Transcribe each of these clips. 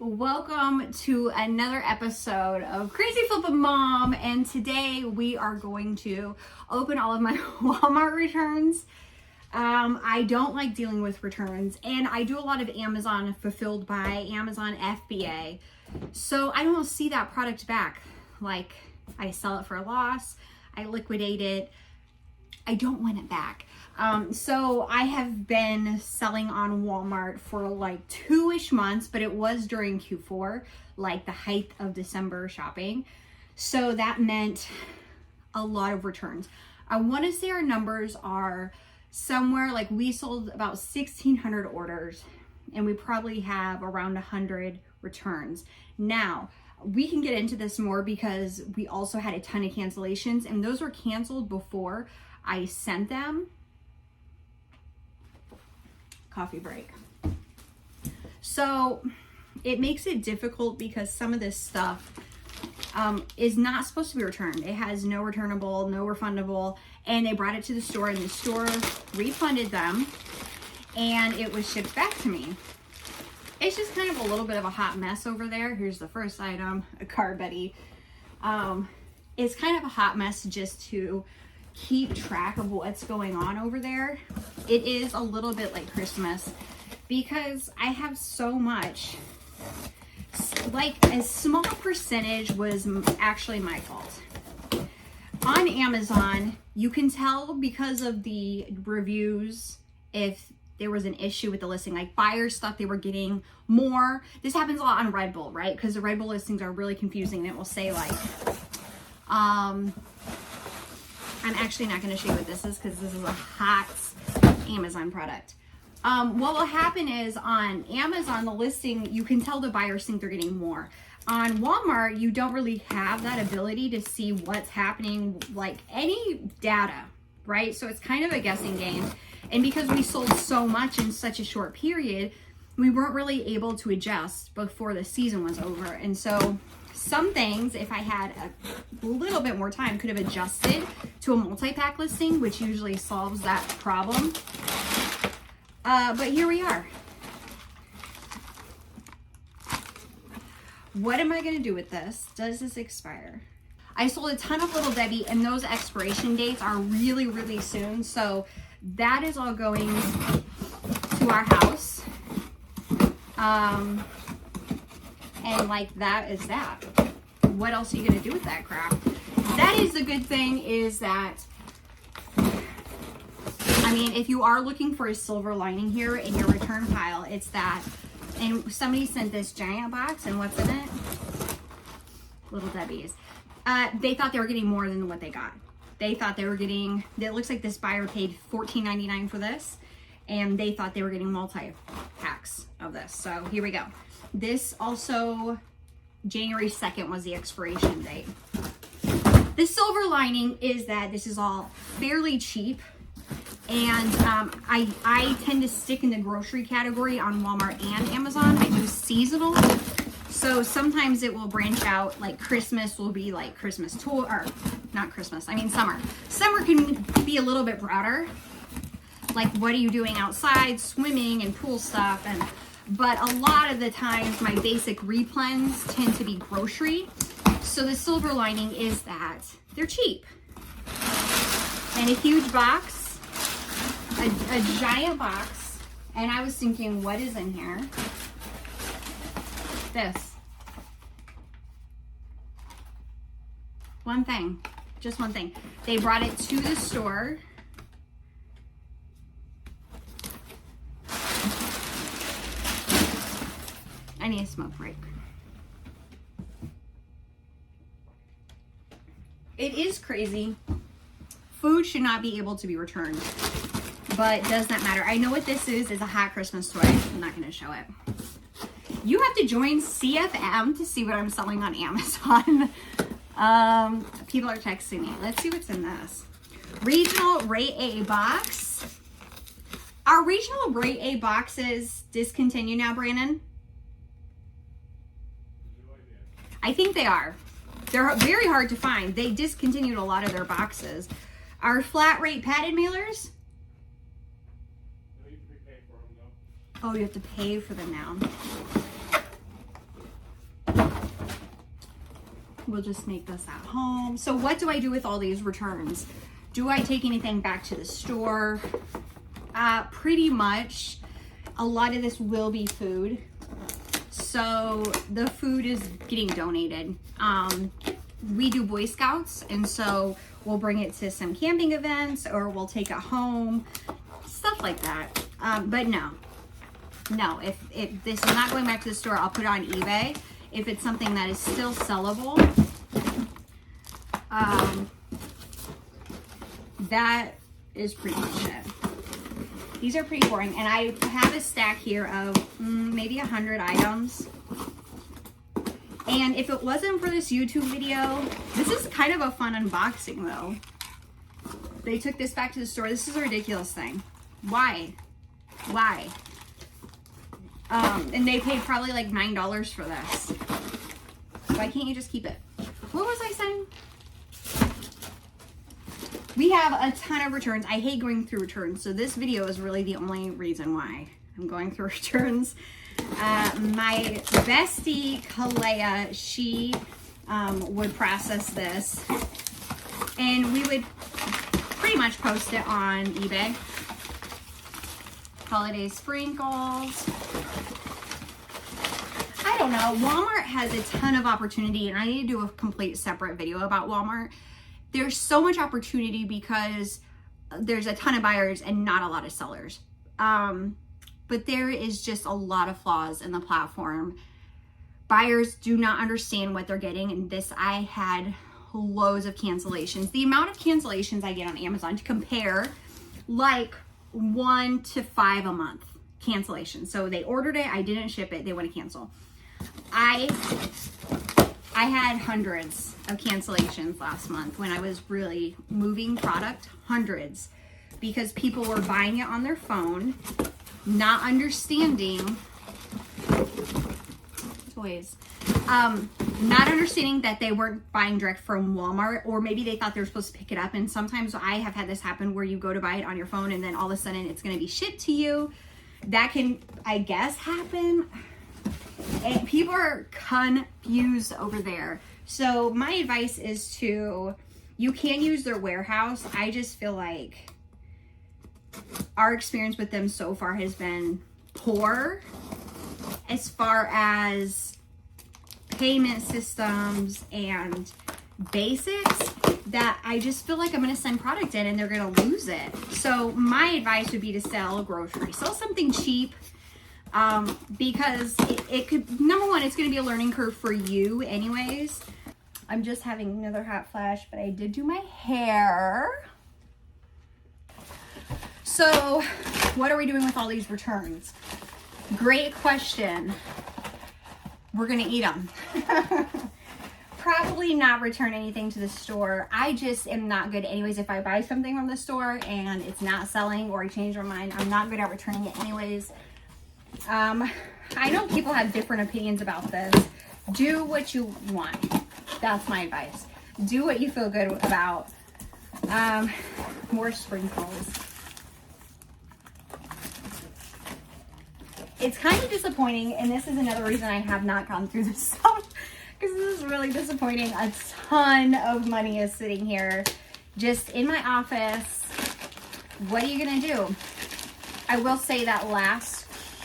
Welcome to another episode of Crazy Flippin' Mom, and today we are going to open all of my Walmart returns. I don't like dealing with returns, and I do a lot of Amazon Fulfilled by Amazon FBA, so I don't see that product back. Like, I sell it for a loss, I liquidate it, I don't want it back. So I have been selling on Walmart for like 2-ish months, but it was during Q4, like the height of December shopping. So that meant a lot of returns. I want to say our numbers are somewhere like we sold about 1,600 orders and we probably have around 100 returns. Now, we can get into this more because we also had a ton of cancellations, and those were canceled before I sent them. Coffee break. So it makes it difficult because some of this stuff is not supposed to be returned. It has no returnable, no refundable, and they brought it to the store and the store refunded them and it was shipped back to me. It's just kind of a little bit of a hot mess over there. Here's the first item, a Car Buddy. It's kind of a hot mess just to keep track of what's going on over there. It is a little bit like Christmas because I have so much. Like, a small percentage was actually my fault. On Amazon, you can tell because of the reviews if there was an issue with the listing. Like, buyers thought they were getting more. This happens a lot on Red Bull, right? Because the Red Bull listings are really confusing, and it will say like, I'm actually not going to show you what this is because this is a hot Amazon product. What will happen is on Amazon, the listing, you can tell the buyers think they're getting more. On Walmart, you don't really have that ability to see what's happening, like any data, right? So it's kind of a guessing game. And because we sold so much in such a short period, we weren't really able to adjust before the season was over. And so some things, if I had a little bit more time, could have adjusted to a multi-pack listing, which usually solves that problem. But here we are. What am I going to do with this? Does this expire? I sold a ton of Little Debbie, and those expiration dates are really, really soon. So that is all going to our house. And like, that is that. What else are you going to do with that crap? That is the good thing, is that, I mean, if you are looking for a silver lining here in your return pile, it's that. And somebody sent this giant box, and what's in it? Little Debbie's. They thought they were getting more than what they got. They thought they were getting, it looks like this buyer paid $14.99 for this, and they thought they were getting multi-packs of this. So here we go. This also, January 2nd was the expiration date. The silver lining is that this is all fairly cheap, and I tend to stick in the grocery category on Walmart and Amazon. I do seasonal, so sometimes it will branch out. Like Christmas will be like Christmas toy, or not Christmas, I mean summer. Summer can be a little bit broader. Like, what are you doing outside? Swimming and pool stuff, but a lot of the times my basic replens tend to be grocery. So the silver lining is that they're cheap. And a huge box, a giant box. And I was thinking, what is in here? This. One thing, just one thing. They brought it to the store. I need a smoke break. It is crazy. Food should not be able to be returned, but does not matter. I know what this is a hot Christmas toy. I'm not going to show it. You have to join CFM to see what I'm selling on Amazon. People are texting me. Let's see what's in this. Regional Rate A box. Are regional Rate A boxes discontinued now, Brandon? I think they are. They're very hard to find. They discontinued a lot of their boxes. Our flat rate padded mailers? Oh, you have to pay for them now. We'll just make this at home. So what do I do with all these returns? Do I take anything back to the store? Pretty much. A lot of this will be food. So the food is getting donated. We do Boy Scouts, and so we'll bring it to some camping events, or we'll take it home, stuff like that. But no, if this is not going back to the store, I'll put it on eBay. If it's something that is still sellable, that is pretty much it. These are pretty boring, and I have a stack here of maybe 100 items. And if it wasn't for this YouTube video, this is kind of a fun unboxing though. They took this back to the store. This is a ridiculous thing. Why? And they paid probably like $9 for this. Why can't you just keep it? What was I saying? We have a ton of returns. I hate going through returns, so this video is really the only reason why I'm going through returns. My bestie, Kalea, she would process this, and we would pretty much post it on eBay. Holiday sprinkles. I don't know. Walmart has a ton of opportunity, and I need to do a complete separate video about Walmart. There's so much opportunity because there's a ton of buyers and not a lot of sellers. But there is just a lot of flaws in the platform. Buyers do not understand what they're getting, and this, I had loads of cancellations. The amount of cancellations I get on Amazon, to compare, like 1 to 5 a month cancellations. So they ordered it, I didn't ship it, they want to cancel. I had hundreds of cancellations last month when I was really moving product, hundreds, because people were buying it on their phone, not understanding not understanding that they weren't buying direct from Walmart, or maybe they thought they were supposed to pick it up. And sometimes I have had this happen where you go to buy it on your phone and then all of a sudden it's going to be shipped to you. That can, I guess, happen. And people are confused over there. So my advice is you can use their warehouse. I just feel like our experience with them so far has been poor as far as payment systems and basics, that I just feel like I'm going to send product in and they're going to lose it. So my advice would be to sell groceries. Sell something cheap, because it could, number one, it's going to be a learning curve for you anyways. I'm just having another hot flash, but I did do my hair. So what are we doing with all these returns? Great question. We're going to eat them. Probably not return anything to the store. I just am not good anyways. If I buy something from the store and it's not selling, or I change my mind, I'm not good at returning it anyways. I know people have different opinions about this. Do what you want. That's my advice. Do what you feel good about. More sprinkles. It's kind of disappointing, and this is another reason I have not gone through this stuff, because this is really disappointing. A ton of money is sitting here just in my office. What are you gonna do? I will say that last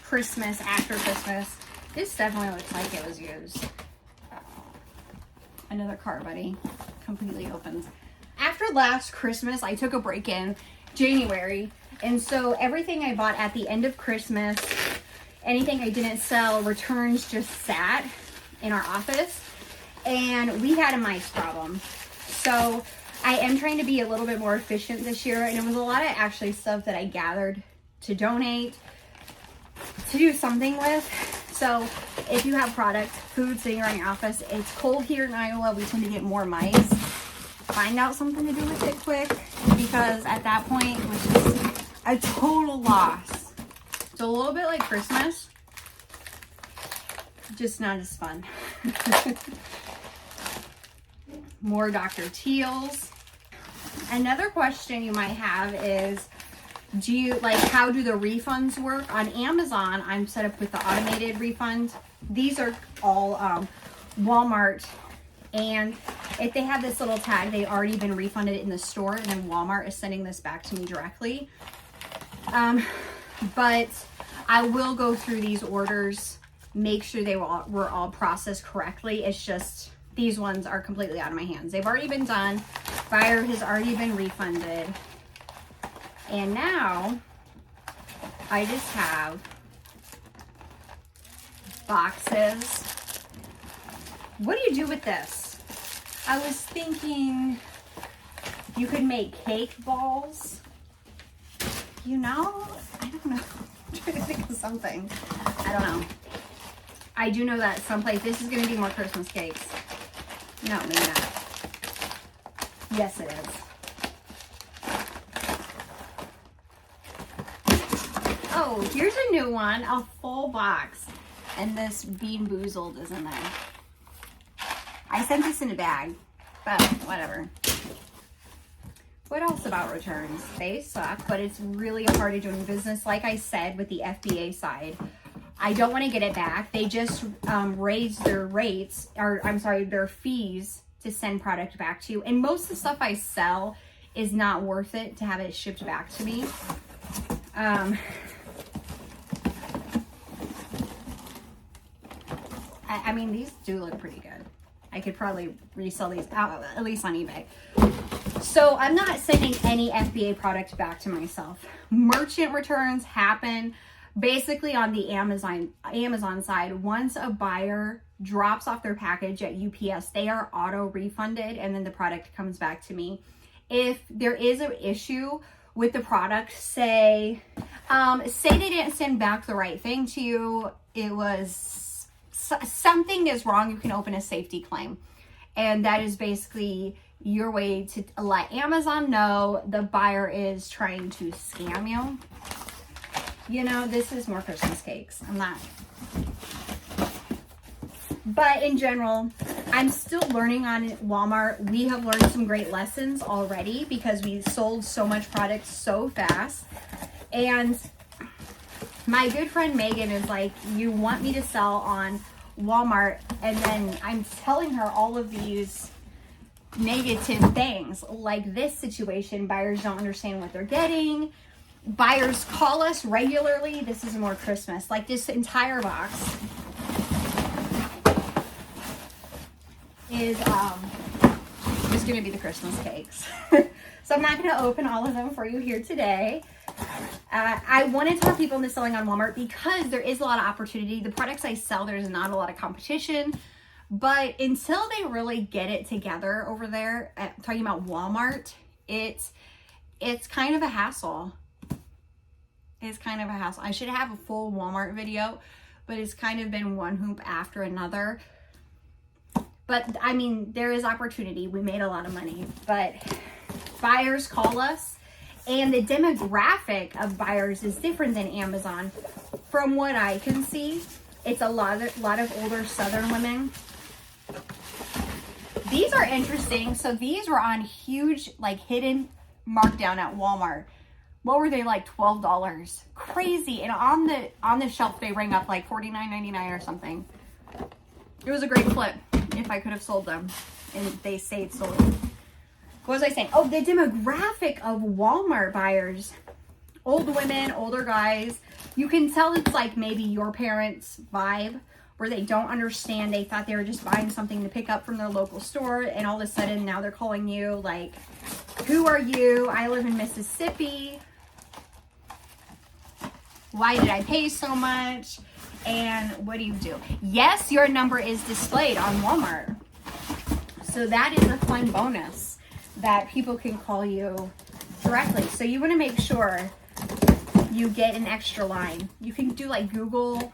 Christmas, after Christmas, this definitely looks like it was used. Another car, buddy. Completely opens. After last Christmas, I took a break in January, and so everything I bought at the end of Christmas, anything I didn't sell, returns just sat in our office, and we had a mice problem. So I am trying to be a little bit more efficient this year, and it was a lot of actually stuff that I gathered to donate, to do something with. So if you have product, food sitting around your office, it's cold here in Iowa, we tend to get more mice. Find out something to do with it quick, because at that point it was just a total loss. So a little bit like Christmas, just not as fun. More Dr. Teal's. Another question you might have is, how do the refunds work? On Amazon, I'm set up with the automated refund. These are all Walmart And if they have this little tag, they've already been refunded in the store, and then Walmart is sending this back to me directly. But I will go through these orders, make sure they were all processed correctly. It's just these ones are completely out of my hands. They've already been done. Buyer has already been refunded. And now I just have boxes. What do you do with this? I was thinking you could make cake balls. You know, I don't know. I'm trying to think of something. I don't know. I do know that someplace, this is going to be more Christmas cakes. No, maybe not. Yes, it is. Oh, here's a new one, a full box. And this Bean Boozled is in there. I sent this in a bag, but whatever. What else about returns? They suck, but it's really hard to doing business. Like I said, with the FBA side, I don't want to get it back. They just raised their rates, or I'm sorry, their fees to send product back to you. And most of the stuff I sell is not worth it to have it shipped back to me. I mean, these do look pretty good. I could probably resell these out, at least on eBay. So I'm not sending any FBA product back to myself. Merchant returns happen basically on the Amazon side. Once a buyer drops off their package at UPS, they are auto refunded, and then the product comes back to me. If there is an issue with the product, say they didn't send back the right thing to you, it was something is wrong, you can open a safety claim. And that is basically your way to let Amazon know the buyer is trying to scam you. You know, this is more Christmas cakes. I'm not. But in general, I'm still learning on Walmart. We have learned some great lessons already because we sold so much product so fast. And my good friend Megan is like, you want me to sell on Walmart, and then I'm telling her all of these negative things, like this situation. Buyers don't understand what they're getting. Buyers call us regularly. This is more Christmas. Like this entire box is gonna be the Christmas cakes. So I'm not gonna open all of them for you here today. I want to tell people into selling on Walmart because there is a lot of opportunity. The products I sell, there's not a lot of competition. But until they really get it together over there, talking about Walmart, it's kind of a hassle. It's kind of a hassle. I should have a full Walmart video, but it's kind of been one hoop after another. But I mean, there is opportunity. We made a lot of money, but buyers call us. And the demographic of buyers is different than Amazon. From what I can see, it's a lot of older Southern women. These are interesting. So these were on huge, like hidden markdown at Walmart. What were they, like $12? Crazy. And on the shelf they rang up like $49.99 or something. It was a great flip if I could have sold them, and they stayed sold. What was I saying? Oh, the demographic of Walmart buyers. Old women, older guys. You can tell it's like maybe your parents' vibe where they don't understand. They thought they were just buying something to pick up from their local store, and all of a sudden now they're calling you like, who are you? I live in Mississippi. Why did I pay so much? And what do you do? Yes, your number is displayed on Walmart. So that is a fun bonus that people can call you directly. So you want to make sure you get an extra line. You can do like Google.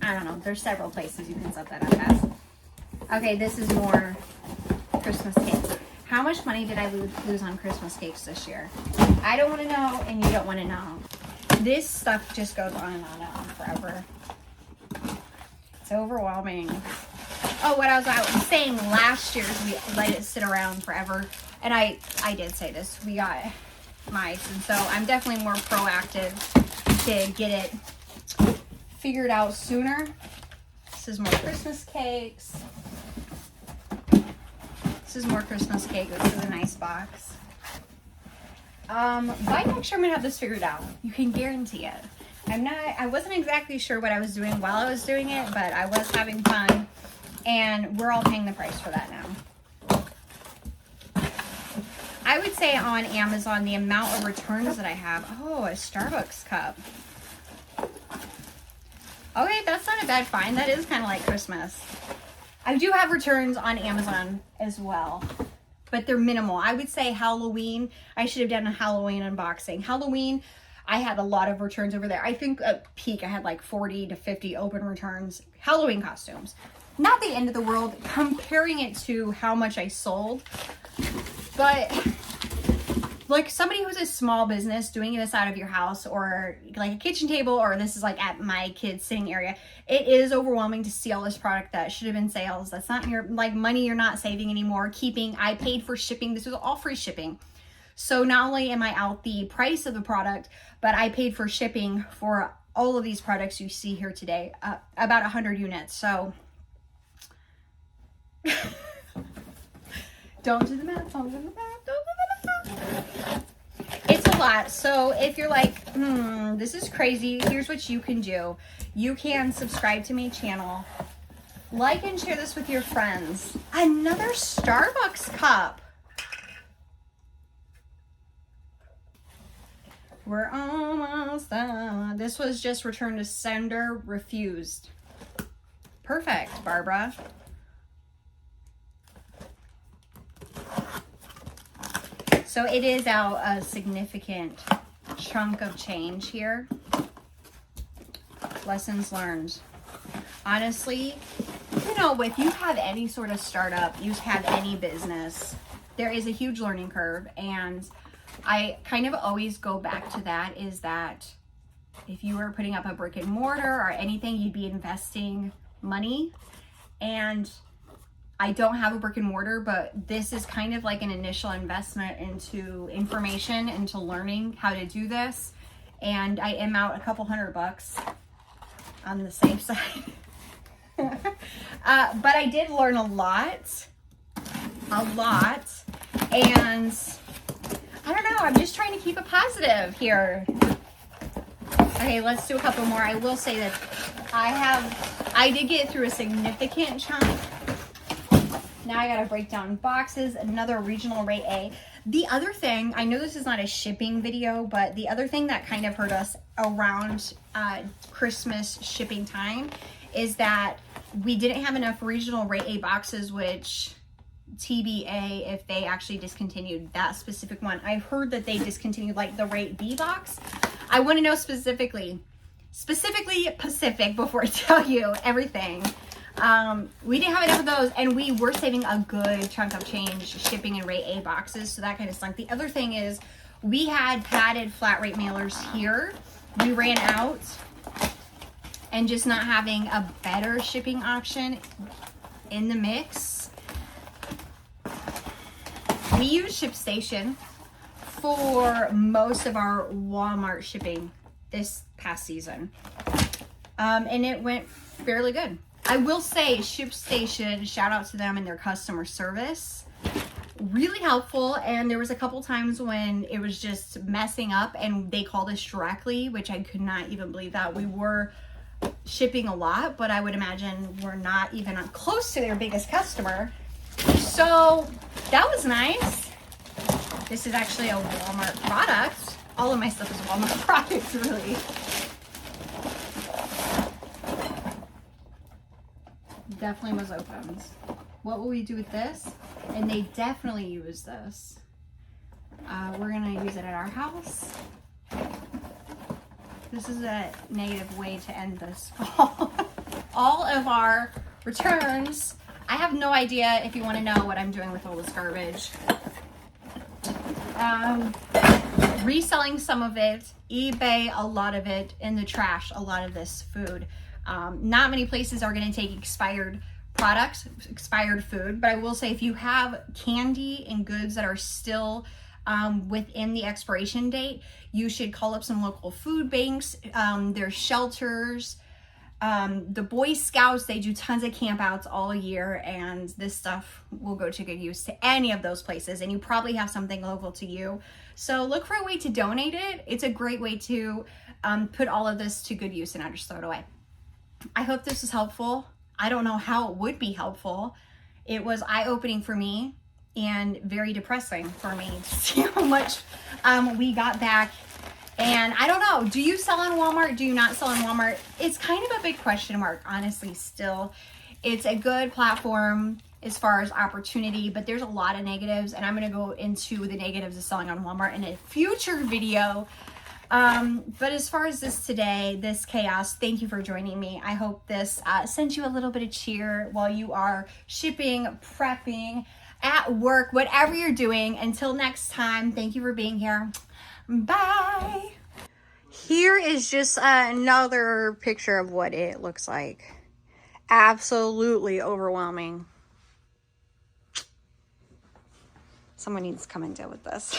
I don't know. There's several places you can set that up as. Okay, this is more Christmas cakes. How much money did I lose on Christmas cakes this year? I don't want to know, and you don't want to know. This stuff just goes on and on and on forever. It's overwhelming. Oh, what I was saying last year is we let it sit around forever. And I did say this. We got mice. And so I'm definitely more proactive to get it figured out sooner. This is more Christmas cakes. This is more Christmas cake. This is a nice box. By next year, I'm gonna have this figured out. You can guarantee it. I wasn't exactly sure what I was doing while I was doing it, but I was having fun, and we're all paying the price for that now. I would say on Amazon, the amount of returns that I have. Oh, a Starbucks cup. Okay, that's not a bad find. That is kind of like Christmas. I do have returns on Amazon as well, but they're minimal. I would say Halloween, I should have done a Halloween unboxing. Halloween, I had a lot of returns over there. I think at peak, I had like 40 to 50 open returns. Halloween costumes. Not the end of the world, comparing it to how much I sold, but like somebody who's a small business doing this out of your house or like a kitchen table, or this is like at my kids' sitting area, it is overwhelming to see all this product that should have been sales. That's not your like money you're not saving anymore. I paid for shipping. This was all free shipping. So not only am I out the price of the product, but I paid for shipping for all of these products you see here today, about 100 units. So don't do the math, don't do the math, don't do the math. It's a lot. So if you're like, this is crazy, here's what you can do. You can subscribe to my channel, like and share this with your friends. Another Starbucks cup. We're almost done. This was just returned to sender, refused. Perfect, Barbara. So it is out a significant chunk of change here. Lessons learned. Honestly, you know, if you have any sort of startup, you have any business, there is a huge learning curve. And I kind of always go back to that, is that if you were putting up a brick and mortar or anything, you'd be investing money. And I don't have a brick and mortar, but this is kind of like an initial investment into information, into learning how to do this. And I am out a couple $100 on the safe side. But I did learn a lot. And I don't know, I'm just trying to keep it positive here. Okay, let's do a couple more. I will say that I did get through a significant chunk. Now I gotta break down boxes, another regional rate A. The other thing, I know this is not a shipping video, but the other thing that kind of hurt us around Christmas shipping time is that we didn't have enough regional rate A boxes, which TBA if they actually discontinued that specific one. I've heard that they discontinued like the rate B box. I want to know specifically Pacific before I tell you everything. We didn't have enough of those, and we were saving a good chunk of change shipping in rate A boxes, so that kind of stunk. The other thing is we had padded flat rate mailers here. We ran out, and just not having a better shipping option in the mix. We use ShipStation for most of our Walmart shipping this past season, and it went fairly good. I will say ShipStation, shout out to them and their customer service, really helpful. And there was a couple times when it was just messing up and they called us directly, which I could not even believe that. We were shipping a lot, but I would imagine we're not even close to their biggest customer. So that was nice. This is actually a Walmart product. All of my stuff is Walmart products, really. Definitely was opened. What will we do with this? And they definitely use this. We're gonna use it at our house. This is a negative way to end this haul. All of our returns. I have no idea if you want to know what I'm doing with all this garbage. Reselling some of it, eBay a lot of it, in the trash a lot of this food. Not many places are going to take expired products, expired food, but I will say if you have candy and goods that are still within the expiration date, you should call up some local food banks. There's shelters. The Boy Scouts, they do tons of camp outs all year, and this stuff will go to good use to any of those places, and you probably have something local to you. So look for a way to donate it. It's a great way to put all of this to good use and not just throw it away. I hope this was helpful. I don't know how it would be helpful. It was eye-opening for me and very depressing for me to see how much we got back. And I don't know, do you sell on Walmart? Do you not sell on Walmart? It's kind of a big question mark, honestly, still. It's a good platform as far as opportunity, but there's a lot of negatives, and I'm gonna go into the negatives of selling on Walmart in a future video. But as far as this today, this chaos, thank you for joining me. I hope this sent you a little bit of cheer while you are shipping, prepping, at work, whatever you're doing. Until next time, thank you for being here. Bye. Here is just another picture of what it looks like. Absolutely overwhelming. Someone needs to come and deal with this.